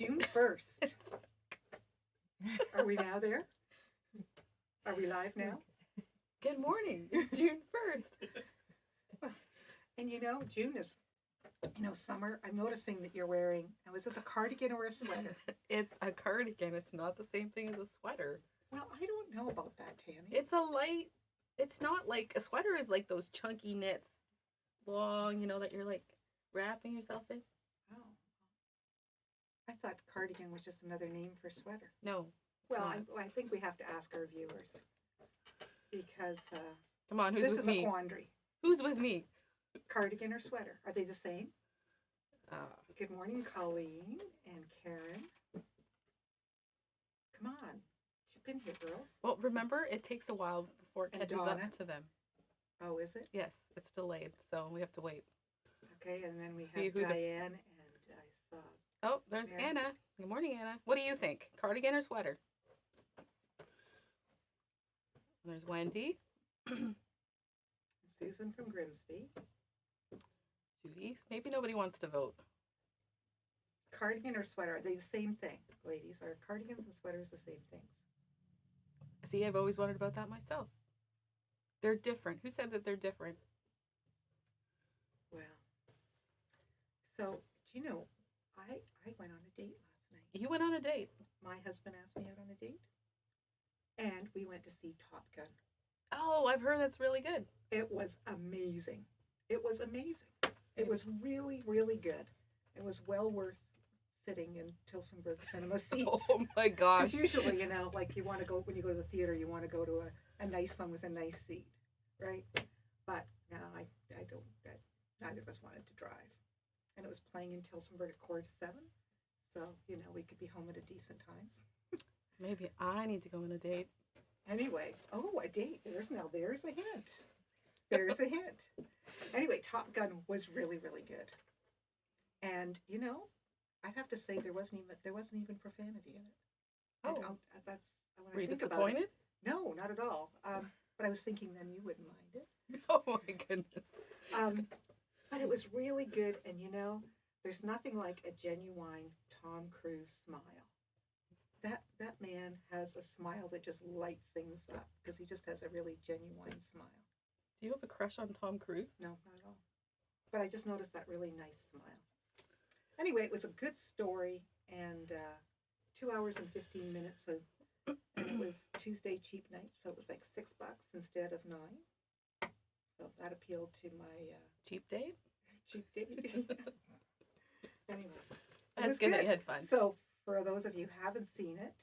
June 1st. Are we now there? Are we live now? Good morning. It's June 1st. And June is, summer. I'm noticing that you're wearing, now is this a cardigan or a sweater? It's a cardigan. It's not the same thing as a sweater. Well, I don't know about that, Tammy. It's a light, it's not like, a sweater is like those chunky knits, long, that you're like wrapping yourself in. Oh. I thought cardigan was just another name for sweater. No. Well, I think we have to ask our viewers because come on, who's this with is me? a quandary. Who's with me? Cardigan or sweater? Are they the same? Good morning, Colleen and Karen. Come on, chip in here, girls. Well, remember, it takes a while before it catches up to them. Oh, is it? Yes, it's delayed, so we have to wait. Okay, and then we have Diane and I saw. Oh, there's Anna. Good morning, Anna. What do you think? Cardigan or sweater? There's Wendy. Susan from Grimsby. Judy. Maybe nobody wants to vote. Cardigan or sweater? Are they the same thing, ladies? Are cardigans and sweaters the same things? See, I've always wondered about that myself. They're different. Who said that they're different? Well, so, do you know, I went on a date last night. You went on a date? My husband asked me out on a date. And we went to see Top Gun. Oh, I've heard that's really good. It was amazing. It was amazing. It was really, really good. It was well worth sitting in Tillsonburg cinema seats. Oh my gosh. Because usually, like you want to go, when you go to the theater, you want to go to a nice one with a nice seat, right? But no, I don't, neither of us wanted to drive. And it was playing in Tillsonburg at 6:45. So, we could be home at a decent time. Maybe I need to go on a date. Anyway, a date. There's a hint. There's a hint. Anyway, Top Gun was really, really good. And, I'd have to say there wasn't even profanity in it. Oh. When Were you think disappointed? About it, no, not at all. But I was thinking then you wouldn't mind it. Oh my goodness. But it was really good. And, there's nothing like a genuine Tom Cruise smile. That man has a smile that just lights things up because he just has a really genuine smile. Do you have a crush on Tom Cruise? No, not at all. But I just noticed that really nice smile. Anyway, it was a good story and 2 hours and 15 minutes. And it was Tuesday cheap night, so it was like $6 instead of $9. So that appealed to my cheap date. Cheap date. Anyway, that's good that you had fun. So for those of you who haven't seen it,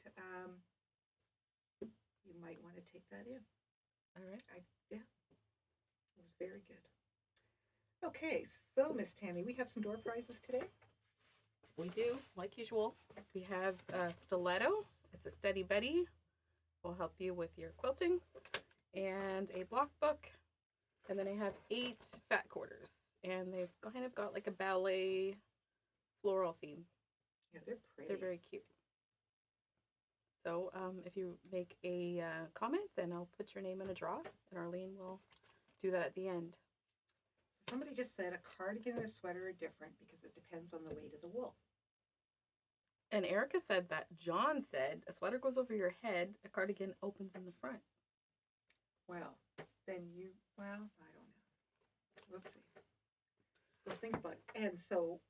you might want to take that in. All right. It was very good. Okay, so Miss Tammy, we have some door prizes today. We do, like usual. We have a stiletto. It's a Steady Betty. Will help you with your quilting. And a block book. And then I have 8 fat quarters. And they've kind of got like a ballet floral theme. Yeah, they're pretty. They're very cute. So if you make a comment, then I'll put your name in a draw. And Arlene will do that at the end. So somebody just said a cardigan and a sweater are different because it depends on the weight of the wool. And Erica said that John said a sweater goes over your head, a cardigan opens in the front. Well, then I don't know. We'll see. We'll think about it. And so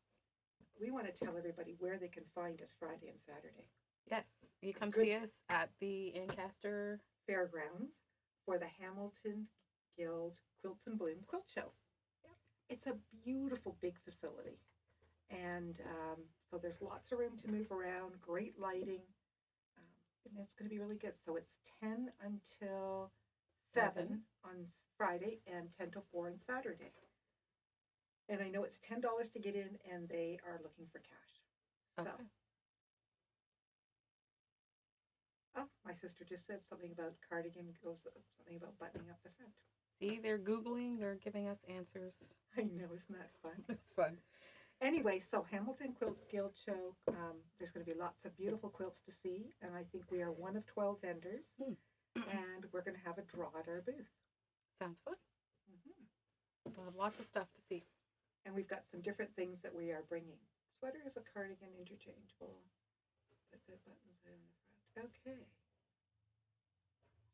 we want to tell everybody where they can find us Friday and Saturday. Yes, you come see us at the Ancaster Fairgrounds for the Hamilton Guild Quilts and Bloom Quilt Show. Yep. It's a beautiful big facility. And so there's lots of room to move around, great lighting, and it's going to be really good. So it's 10 until 7 on Friday and 10 till 4 on Saturday. And I know it's $10 to get in, and they are looking for cash. So, my sister just said something about cardigan goes, something about buttoning up the front. See, they're Googling, they're giving us answers. I know, isn't that fun? It's fun. Anyway, so Hamilton Quilt Guild Show, there's going to be lots of beautiful quilts to see, and I think we are one of 12 vendors, and we're going to have a draw at our booth. Sounds fun. Mm-hmm. We'll have lots of stuff to see. And we've got some different things that we are bringing. Sweater is a cardigan interchangeable. The buttons in the front. Okay.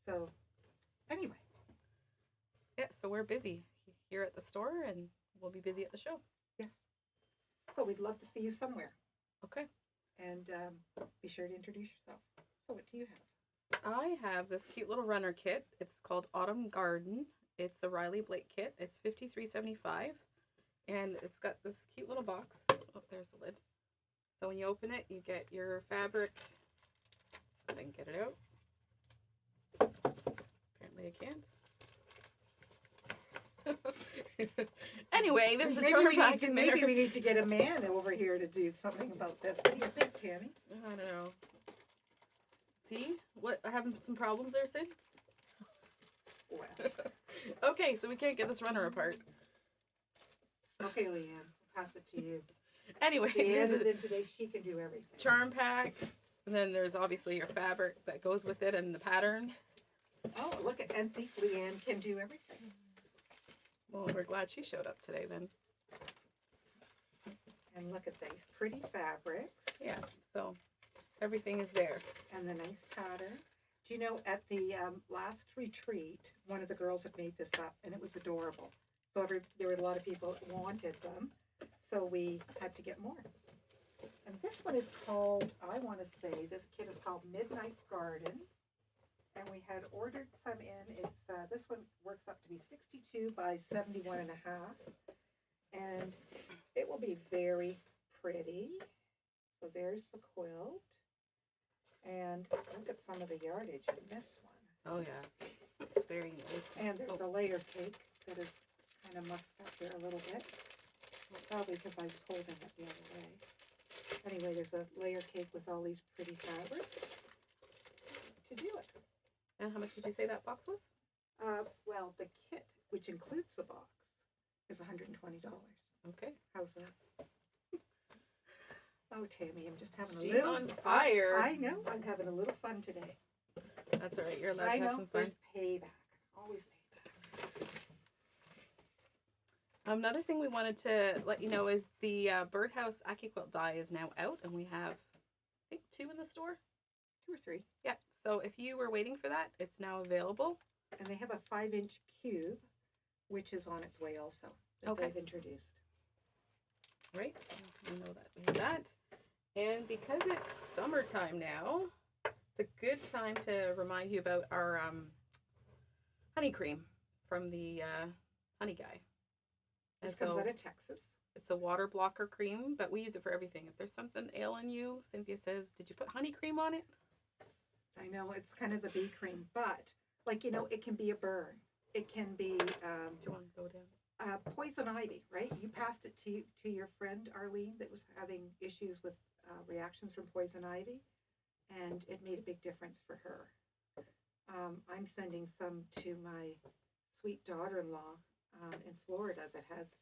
So, anyway. Yeah, so we're busy here at the store, and we'll be busy at the show. Yes. So we'd love to see you somewhere. Okay. And be sure to introduce yourself. So what do you have? I have this cute little runner kit. It's called Autumn Garden. It's a Riley Blake kit. It's $53.75, and it's got this cute little box. Oh, there's the lid. So when you open it, you get your fabric. I can get it out. Apparently I can't. Anyway, there's a toner bag in there. Maybe we need to get a man over here to do something about this. What do you think, Tammy? I don't know. See? What? Having some problems there, Sid? Well. Okay, so we can't get this runner apart. Okay, Leanne, I'll pass it to you. Anyway, Leanne is in today. She can do everything. Charm pack. And then there's obviously your fabric that goes with it and the pattern. Oh, look at and see, Leanne can do everything. Well, we're glad she showed up today then. And look at these pretty fabrics. Yeah, so everything is there. And the nice pattern. Do you know, at the last retreat, one of the girls had made this up, and it was adorable. So there were a lot of people that wanted them, so we had to get more. And this one is called, I want to say, this kit is called Midnight Garden. And we had ordered some in. It's this one works up to be 62 by 71 and a half. And it will be very pretty. So there's the quilt. And look at some of the yardage in this one. Oh yeah, it's very nice. And there's a layer cake that is kind of mussed up there a little bit. Well, probably because I was holding it the other way. Anyway, there's a layer cake with all these pretty fabrics to do it. And how much did you say that box was? Well, the kit, which includes the box, is $120. Okay. How's that? Oh, Tammy, I'm just having a She's little on fire. I know. I'm having a little fun today. That's all right. You're allowed to have some fun. There's payback. Always payback. Another thing we wanted to let you know is the Birdhouse AccuQuilt die is now out, and we have, I think, 2 in the store. 2 or 3. Yeah, so if you were waiting for that, it's now available. And they have a 5-inch cube, which is on its way also, that Okay. they've introduced. Right, so we know that we have that. And because it's summertime now, it's a good time to remind you about our honey cream from the Honey Guy. And This comes so out of Texas. it's a water blocker cream, but we use it for everything. If there's something ailing you, Cynthia says, did you put honey cream on it? I know it's kind of the bee cream, but like, you know, it can be a burn. It can be Do you want to go down? poison ivy, right? You passed it to your friend Arlene that was having issues with reactions from poison ivy, and it made a big difference for her. I'm sending some to my sweet daughter-in-law in Florida that has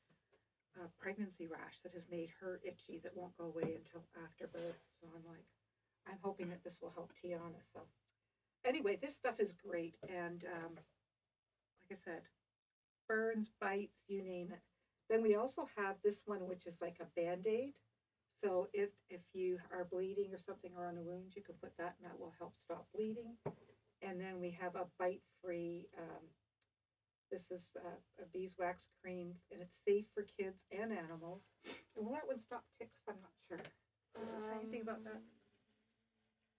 a pregnancy rash that has made her itchy that won't go away until after birth. So I'm hoping that this will help Tiana. So anyway, this stuff is great, and like I said, burns, bites, you name it. Then we also have this one, which is like a Band-Aid. So if you are bleeding or something or on a wound, you can put that, and that will help stop bleeding. And then we have a bite-free, this is a beeswax cream, and it's safe for kids and animals. And will that one stop ticks? I'm not sure. Does it say anything about that?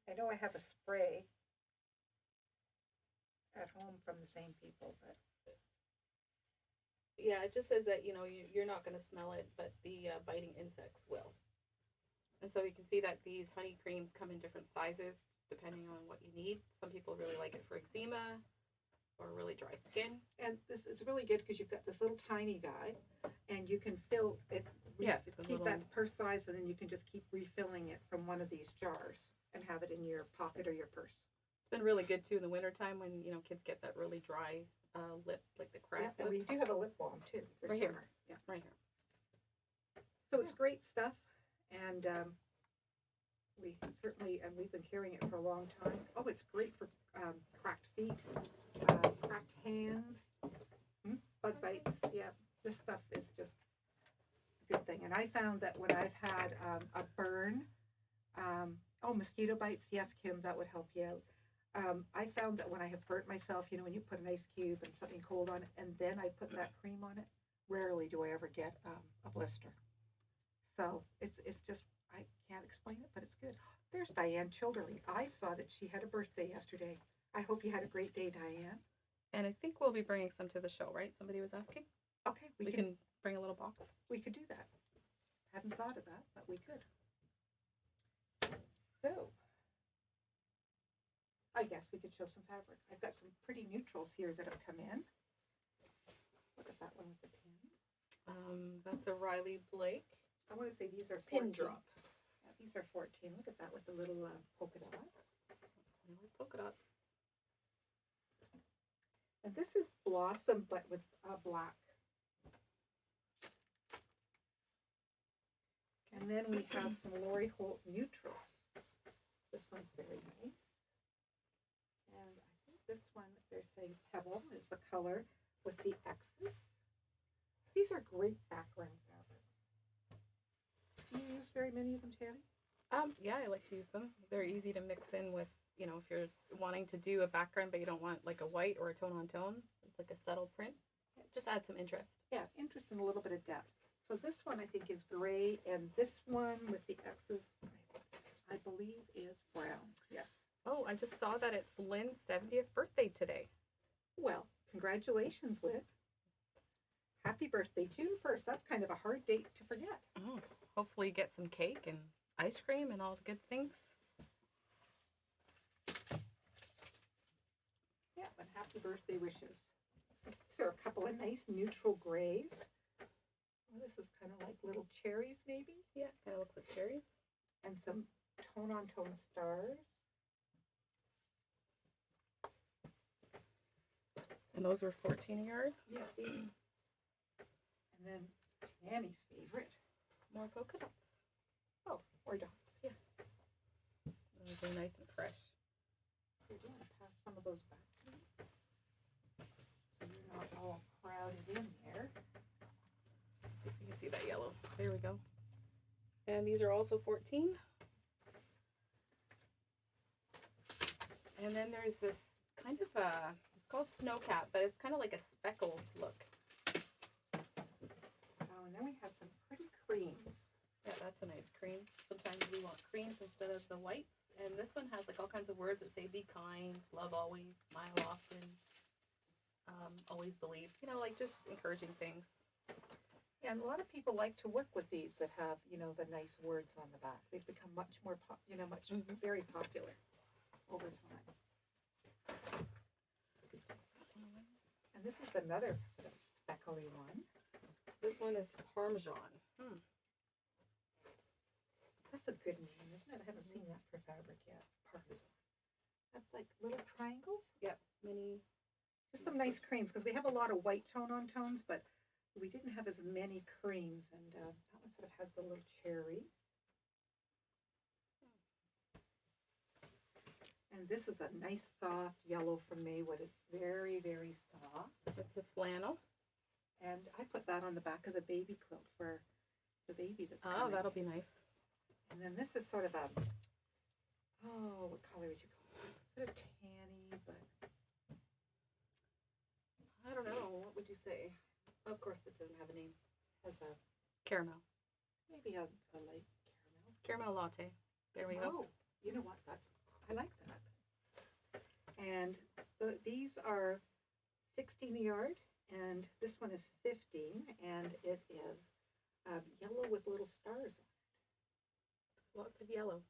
I know I have a spray at home from the same people, but Yeah, it just says that, you know, you're not going to smell it, but the biting insects will. And so you can see that these honey creams come in different sizes, just depending on what you need. Some people really like it for eczema or really dry skin. and this is really good because you've got this little tiny guy, and you can fill it. Yeah, the keep little- that purse size, and then you can just keep refilling it from one of these jars and have it in your pocket or your purse. It's been really good too in the wintertime when, you know, kids get that really dry lip, like the Yeah, cracked and we lips. do have a lip balm too for Right here. summer. Yeah, Right here. so it's great stuff, and we've been carrying it for a long time. Oh, it's great for cracked feet, cracked hands, bug bites. Yeah, this stuff is just a good thing. And I found that when I've had a burn, Oh, mosquito bites. Yes, Kim, that would help you out. I found that when I have burnt myself, you know, when you put an ice cube and something cold on it, and then I put that cream on it, rarely do I ever get a blister. So it's just I can't explain it, but it's good. There's Diane Childerley. I saw that she had a birthday yesterday. I hope you had a great day, Diane. And I think we'll be bringing some to the show, right? Somebody was asking. Okay, We can bring a little box. we could do that. Hadn't thought of that, but we could. So I guess we could show some fabric. I've got some pretty neutrals here that have come in. Look at that one with the pins. That's a Riley Blake. I want to say these are It's pin 14. drop. Yeah, these are 14. Look at that with the little polka dots. Polka dots. And this is Blossom, but with black. And then we have some Lori Holt neutrals. This one's very nice. And I think this one, they're saying Pebble is the color with the X's. These are great background fabrics. Do you use very many of them, Tammy? Yeah, I like to use them. They're easy to mix in with, you know, if you're wanting to do a background but you don't want like a white or a tone on tone. It's like a subtle print. Just add some interest. Yeah, interest and a little bit of depth. So this one I think is gray, and this one with the X's, I believe, is brown. Yes. Oh, I just saw that it's Lynn's 70th birthday today. Well, congratulations, Liv. Happy birthday, June 1st. That's kind of a hard date to forget. Oh, hopefully you get some cake and ice cream and all the good things. Yeah, and happy birthday wishes. So these are a couple of nice neutral grays. Oh, this is kind of like little cherries, maybe, Yeah, kind of looks like cherries. and some tone-on-tone stars. And those were 14 a yard. Yeah, these. And then Tammy's favorite. More polka dots. Oh, or dots, yeah. Those are nice and fresh. So do you want to pass some of those back to me? So you're not all crowded in there. Let's see if we can see that yellow. There we go. And these are also 14. And then there's this kind of a, it's called Snowcap, but it's kind of like a speckled look. Oh, and then we have some pretty creams. Yeah, that's a nice cream. Sometimes we want creams instead of the whites. And this one has like all kinds of words that say be kind, love always, smile often, always believe. You know, like just encouraging things. Yeah, and a lot of people like to work with these that have, you know, the nice words on the back. They've become much more, very popular over time. And this is another sort of speckly one. This one is Parmesan. That's a good name, isn't it? I haven't seen that for fabric yet. Parmesan. That's like little triangles. Yep, mini. Just some nice creams, because we have a lot of white tone on tones, but we didn't have as many creams, and that one sort of has the little cherries. And this is a nice soft yellow from Maywood. It's very, very soft. It's a flannel. And I put that on the back of the baby quilt for the baby that's Oh, coming. that'll be nice. And then this is sort of a, oh, what color would you call it? Sort of tanny, but I don't know. What would you say? Of course, it doesn't have a name. has a, Caramel. maybe a light caramel. Caramel latte. There we go. Oh, you know what? I like that. And these are 16 a yard, and this one is 15, and it is yellow with little stars on it. Lots of yellow.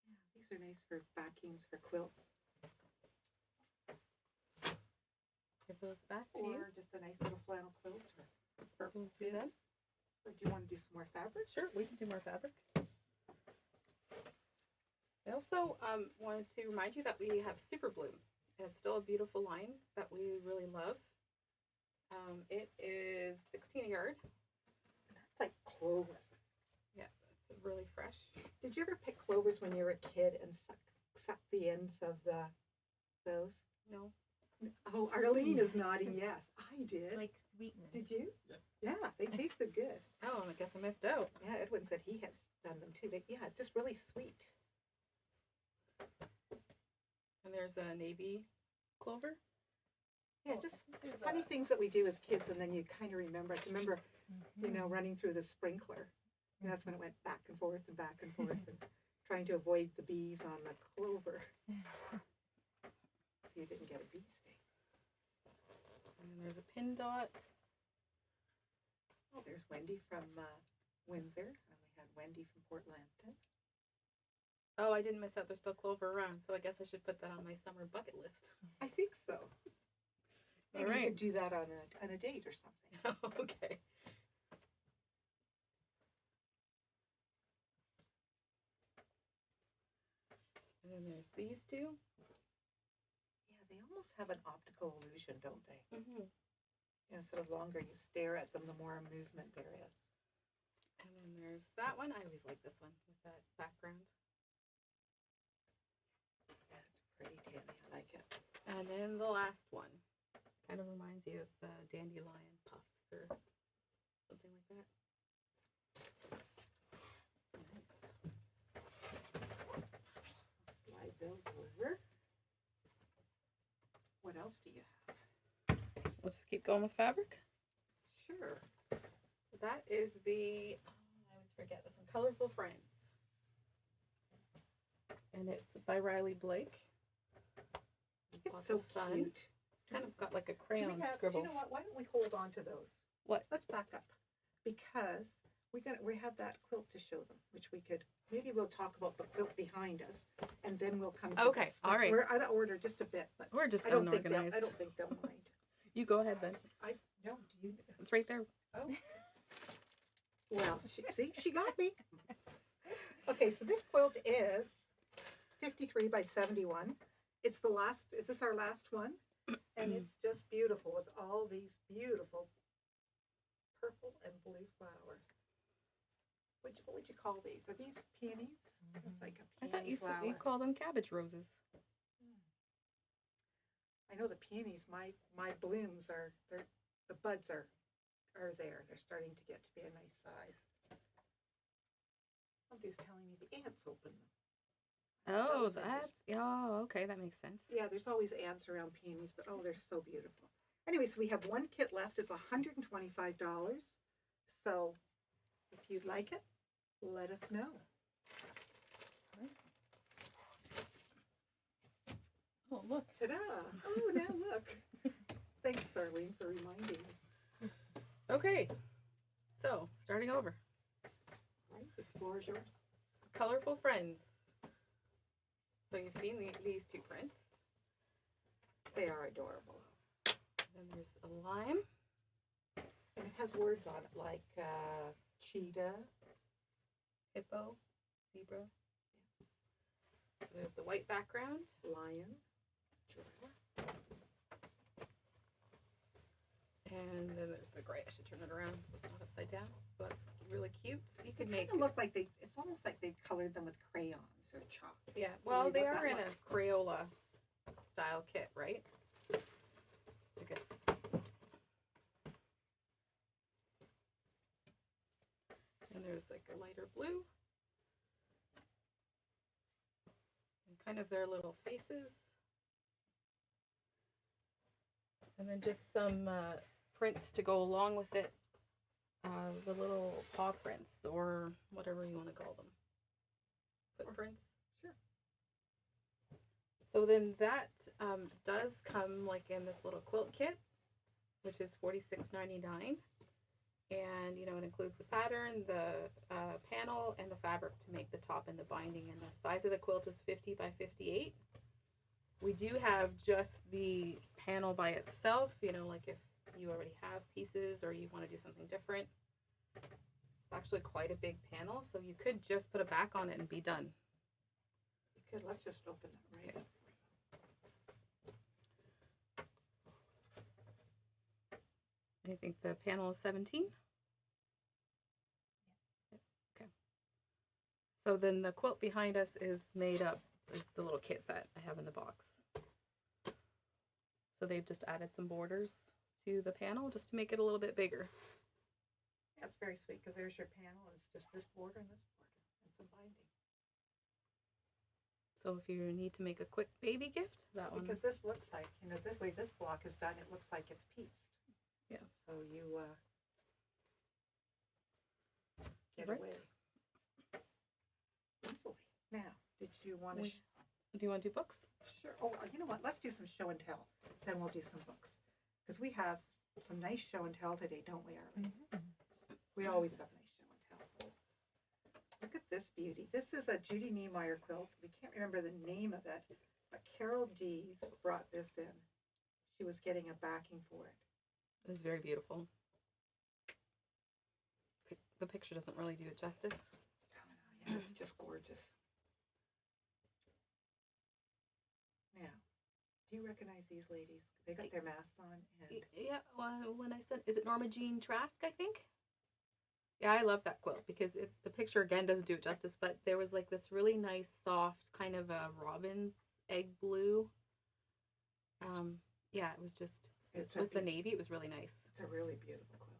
Yeah, these are nice for backings for quilts, Give those back to you. or just a nice little flannel quilt, or We'll do that. bibs. Or do you want to do some more fabric? Sure, we can do more fabric. I also wanted to remind you that we have Super Bloom, and it's still a beautiful line that we really love. It is 16 a yard. That's like clovers. Yeah, it's really fresh. Did you ever pick clovers when you were a kid and suck the ends of those? No. Oh, Arlene is nodding yes. I did. It's like sweetness. Did you? Yeah, they tasted good. Oh, I guess I missed out. Yeah, Edwin said he has done them too. Yeah, just really sweet. And there's a navy clover. Yeah, just funny things that we do as kids, and then you kind of remember. I can remember, you know, running through the sprinkler. And that's when it went back and forth and back and forth, and trying to avoid the bees on the clover. So you didn't get a bee sting. And then there's a pin dot. Oh, there's Wendy from Windsor, and we had Wendy from Port Lambton. Oh, I didn't miss out. There's still clover around, so I guess I should put that on my summer bucket list. I think so. Maybe All right. you could do that on a date or something. Okay. And then there's these two. Yeah, they almost have an optical illusion, don't they? Mm-hmm. Instead of longer you stare at them, the more movement there is. And then there's that one. I always like this one with that background. Yeah, it's pretty, Tammy. I like it. And then the last one. Kind of reminds you of dandelion puffs or something like that. Nice. I'll slide those over. What else do you have? We'll just keep going with fabric. Sure. That is the, I always forget this one, Colorful Friends. And it's by Riley Blake. It's lots so of fun. cute. It's kind of got like a Do crayon we have, scribble. You know what? Why don't we hold on to those? What? Let's back up, because we have that quilt to show them, which we could, maybe we'll talk about the quilt behind us, and then we'll come to Okay, this. all right. We're out of order just a bit, but We're just I don't think unorganized. I don't think they'll mind. You go ahead then. I no, do you? It's right there. Oh. Well, she got me. Okay, so this quilt is 53 by 71. It's the last, is this our last one? And it's just beautiful with all these beautiful purple and blue flowers. What would you call these? Are these peonies? It's like a I peony thought you flower. said you call them cabbage roses. I know the peonies, my blooms are, the buds are there. They're starting to get to be a nice size. Somebody's telling me the ants open them. Oh, was that's, oh, okay, that makes sense. Yeah, there's always ants around peonies, but oh, they're so beautiful. Anyway, so we have one kit left. It's $125. So if you'd like it, let us know. Oh, look. Ta-da! Oh, now look. Thanks, Arlene, for reminding us. Okay, so starting over. Right, the floor is yours. Colorful Friends. So you've seen these two prints. They are adorable. Then there's a lime. And it has words on it like cheetah. Hippo, zebra. There's the white background. Lion. Giraffe. And then there's the gray. I should turn it around so it's not upside down. So that's really cute. You They could make, kind of look like it's almost like they've colored them with crayons or chalk. yeah, well, Always they let are that in look. a Crayola style kit, right? I guess. And there's like a lighter blue. And kind of their little faces. And then just some prints to go along with it. The little paw prints or whatever you want to call them. Footprints. Sure. So then that does come like in this little quilt kit, which is $46.99. And, you know, it includes the pattern, the panel, and the fabric to make the top and the binding. And the size of the quilt is 50 by 58. We do have just the panel by itself, you know, like if you already have pieces or you want to do something different. It's actually quite a big panel, so you could just put a back on it and be done. You could, let's just open that right Okay. up. I think the panel is 17. Okay. So then the quilt behind us is made up, is the little kit that I have in the box. So they've just added some borders to the panel just to make it a little bit bigger. Yeah, it's very sweet because there's your panel. It's just this border and this border and some binding. So if you need to make a quick baby gift, that one. Because this looks like, this way this block is done, it looks like it's pieced. Yeah. So you get Right. away easily. Now, did you want to? Do you want to do books? Sure. Oh, you know what? Let's do some show and tell. Then we'll do some books because we have some nice show and tell today, don't we, Arlene? We always have nice show and tell. Look at this beauty. This is a Judy Niemeyer quilt. We can't remember the name of it, but Carol Dees brought this in. She was getting a backing for it. It was very beautiful. The picture doesn't really do it justice. Oh, no, yeah, it's just gorgeous. Now, do you recognize these ladies? They got their masks on. And yeah, when I said, is it Norma Jean Trask, I think? Yeah, I love that quilt because the picture, again, doesn't do it justice, but there was like this really nice, soft, kind of a robin's egg blue. Yeah, it was just, with the navy, it was really nice. It's a really beautiful quilt.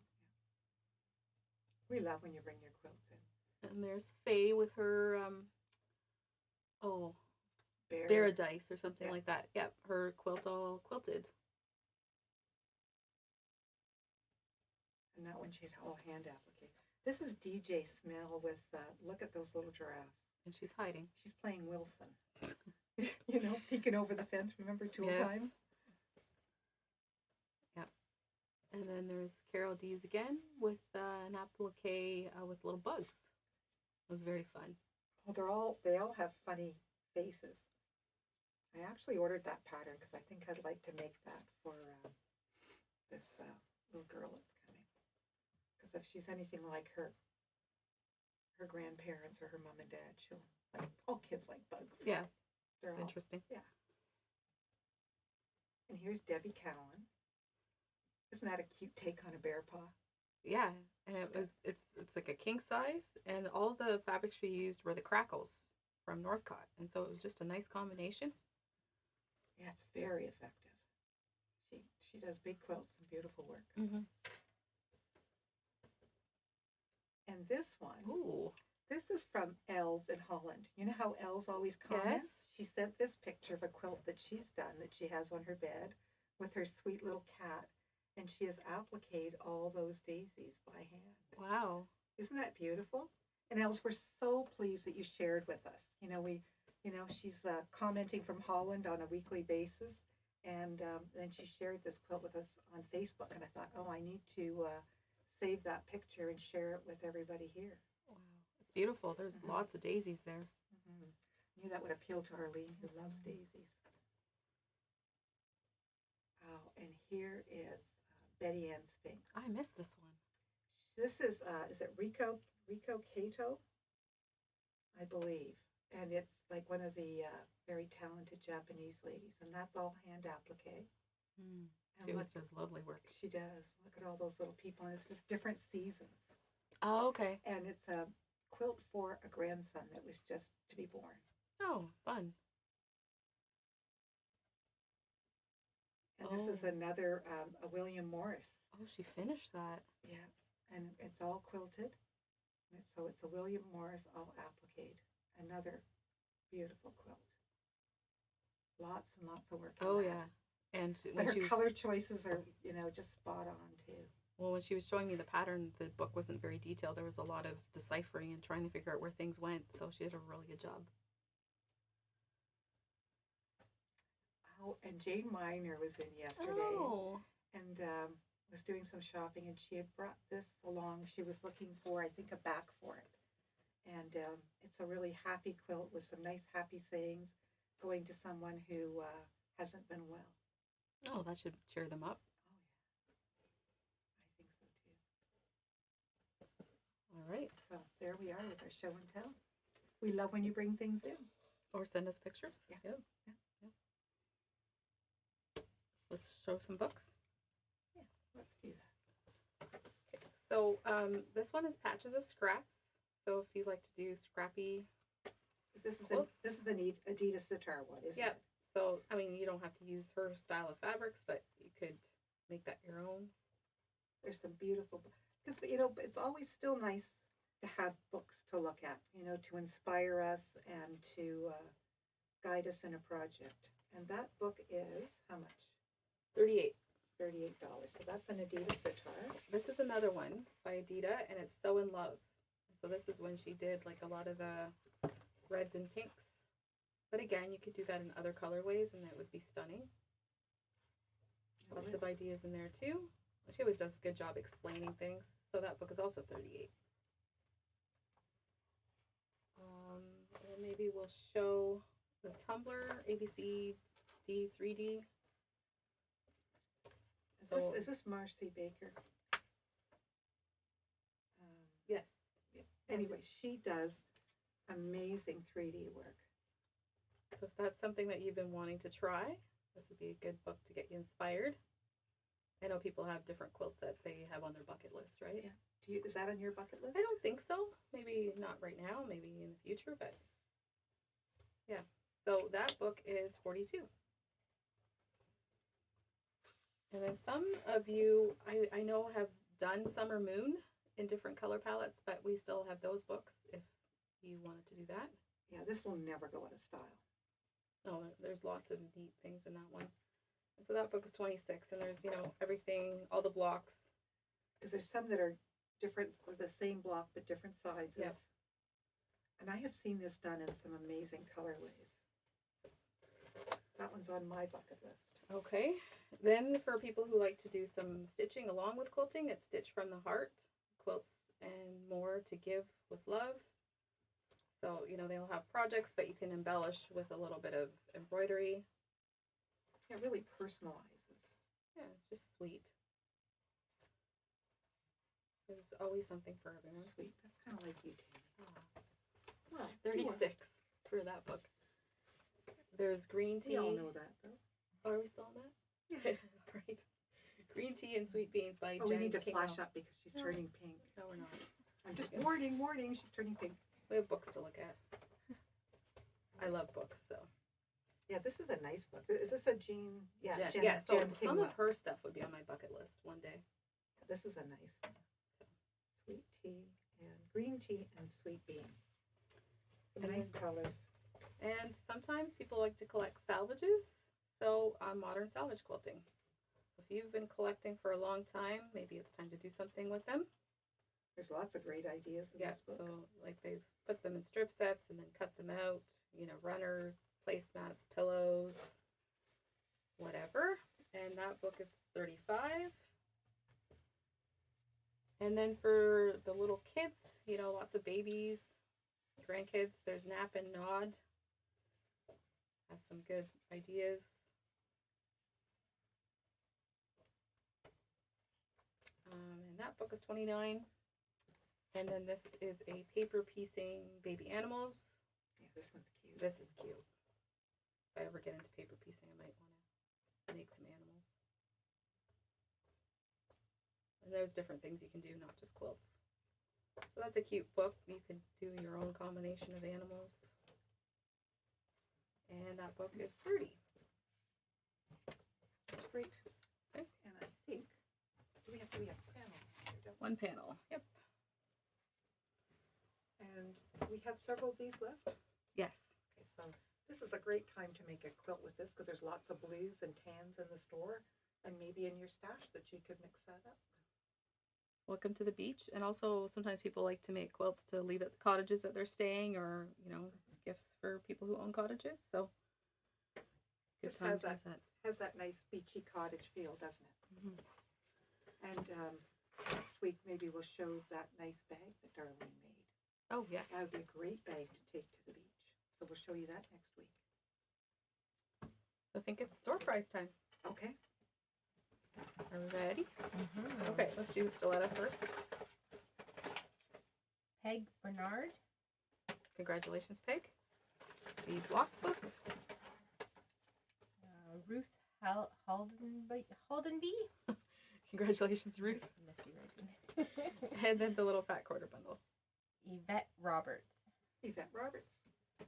Yeah. We love when you bring your quilts in. And there's Faye with her, Paradise or something like that. Yep, her quilt all quilted. And that one she had all hand applique. This is DJ Smell with, look at those little giraffes. And she's hiding. She's playing Wilson. Peeking over the fence. Remember Tool Time? Yeah. And then there's Carol Dees again with an applique with little bugs. It was very fun. Well, they all have funny faces. I actually ordered that pattern because I think I'd like to make that for this little girl that's coming. Because if she's anything like her grandparents or her mom and dad, she'll like, all kids like bugs. Yeah, That's interesting. Yeah. And here's Debbie Cowan. Isn't that a cute take on a bear paw? Yeah, and it's like a king size, and all the fabrics she used were the crackles from Northcott, and so it was just a nice combination. Yeah, it's very effective. She does big quilts and beautiful work. Mm-hmm. And this one, ooh, this is from Els in Holland. You know how Els always comments? Yes. She sent this picture of a quilt that she's done that she has on her bed with her sweet little cat, and she has appliqued all those daisies by hand. Wow. Isn't that beautiful? And Els, we're so pleased that you shared with us. She's commenting from Holland on a weekly basis, and then she shared this quilt with us on Facebook, and I thought, I need to save that picture and share it with everybody here. Wow. It's beautiful. There's lots of daisies there. I knew that would appeal to Arlene, who loves daisies. Oh, and here is Betty Ann Spinks. I missed this one. This is it Rico Kato? I believe. And it's like one of the very talented Japanese ladies, and that's all hand applique. She always does lovely work. She does. Look at all those little people, and it's just different seasons. Oh, okay. And it's a quilt for a grandson that was just to be born. Oh, fun. And this is another, a William Morris. Oh, she finished that. Yeah, and it's all quilted. And so it's a William Morris all appliqued. Another beautiful quilt. Lots and lots of work. Oh, yeah. And but her color choices are, just spot on too. Well, when she was showing me the pattern, the book wasn't very detailed. There was a lot of deciphering and trying to figure out where things went. So she did a really good job. Oh, and Jane Miner was in yesterday. Oh. And was doing some shopping, and she had brought this along. She was looking for, I think, a back for it. And it's a really happy quilt with some nice happy sayings going to someone who hasn't been well. Oh, that should cheer them up. Oh, yeah. I think so, too. All right. So there we are with our show and tell. We love when you bring things in. Or send us pictures. Yeah. Yeah. Let's show some books. Yeah, let's do that. Okay. So this one is Patches of Scraps. So if you like to do scrappy This is quilts. this is an Adidas Sitar one, isn't it? So, I mean, you don't have to use her style of fabrics, but you could make that your own. There's some beautiful, because you know it's always still nice to have books to look at, you know, to inspire us and to guide us in a project. And that book is how much? $38. $38. So that's an Adidas sitar. This is another one by Adida, and it's So in Love. So this is when she did like a lot of the reds and pinks. But again, you could do that in other colorways, and that would be stunning. Lots of ideas in there too. She always does a good job explaining things. So that book is also $38. And maybe we'll show the Tumblr ABC D3D. Is this Marcy Baker? Yes. Yeah. Anyway, she does amazing 3D work. So if that's something that you've been wanting to try, this would be a good book to get you inspired. I know people have different quilts that they have on their bucket list, right? Yeah. Is that on your bucket list? I don't think so. Maybe not right now, maybe in the future, but yeah. So that book is $42. And then some of you, I know, have done Summer Moon in different color palettes, but we still have those books if you wanted to do that. Yeah, this will never go out of style. No, there's lots of neat things in that one. And so that book is $26, and there's, you know, everything, all the blocks. Because there's some that are different, the same block, but different sizes. Yep. And I have seen this done in some amazing colorways. That one's on my bucket list. Okay. Then for people who like to do some stitching along with quilting, it's Stitch from the Heart, Quilts and More to Give with Love. So, you know, they'll have projects, but you can embellish with a little bit of embroidery. It really personalizes. Yeah, it's just sweet. There's always something for everyone. Sweet. That's kind of like you, Tammy. Well, 36 for that book. There's green tea. We all know that, though. Oh, are we still on that? Yeah. All right. Green Tea and Sweet Beans by Oh, Jen we need to Kingo. flash up because she's turning pink. No, we're not. I'm just warning, she's turning pink. We have books to look at. I love books, so. Yeah, this is a nice book. Is this a Jean? Yeah, Jen, Jen, so Jen some Tingwell. of her stuff would be on my bucket list one day. This is a nice one. So. Sweet tea and green tea and sweet beans. Some And nice then- colors. And sometimes people like to collect salvages, so modern salvage quilting. So if you've been collecting for a long time, maybe it's time to do something with them. There's lots of great ideas in Yeah, this book. so like they've put them in strip sets and then cut them out, you know, runners, placemats, pillows, whatever. And that book is $35. And then for the little kids, you know, lots of babies, grandkids, there's Nap and Nod. Has some good ideas. And that book is $29. And then this is a paper piecing baby animals. Yeah, this one's cute. This is cute. If I ever get into paper piecing, I might want to make some animals. And there's different things you can do, not just quilts. So that's a cute book. You can do your own combination of animals. And that book is $30. That's great. Okay. And I think, we have a panel here, don't we? One panel. Yep. And we have several of these left. Yes. Okay, so this is a great time to make a quilt with this because there's lots of blues and tans in the store and maybe in your stash that you could mix that up. Welcome to the beach. And also sometimes people like to make quilts to leave at the cottages that they're staying, or, you know, gifts for people who own cottages. So good Just time has to that, use that. has that nice beachy cottage feel, doesn't it? Mhm. And next week maybe we'll show that nice bag that Darlene made. Oh, yes. That would be a great bag to take to the beach. So we'll show you that next week. I think it's store prize time. Okay. Are we ready? Okay, let's do the stiletto first. Peg Bernard. Congratulations, Peg. The block book. Ruth Haldenby. Congratulations, Ruth. Messy writing. And then the little fat quarter bundle. Yvette Roberts. Yvette Roberts.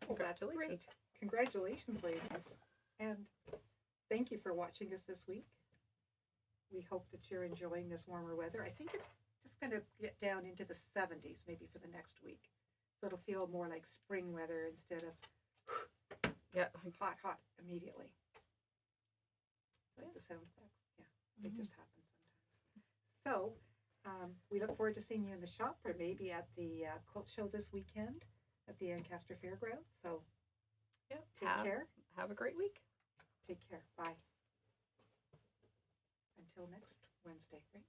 Oh, that's great. Congratulations. Congratulations, ladies. And thank you for watching us this week. We hope that you're enjoying this warmer weather. I think it's just going to get down into the 70s maybe for the next week. So it'll feel more like spring weather instead of Yeah. hot immediately. Like the sound effects. Yeah, they just happen sometimes. So we look forward to seeing you in the shop or maybe at the quilt show this weekend at the Ancaster Fairgrounds. So Yep. take care. Have a great week. Take care. Bye. Until next Wednesday, right?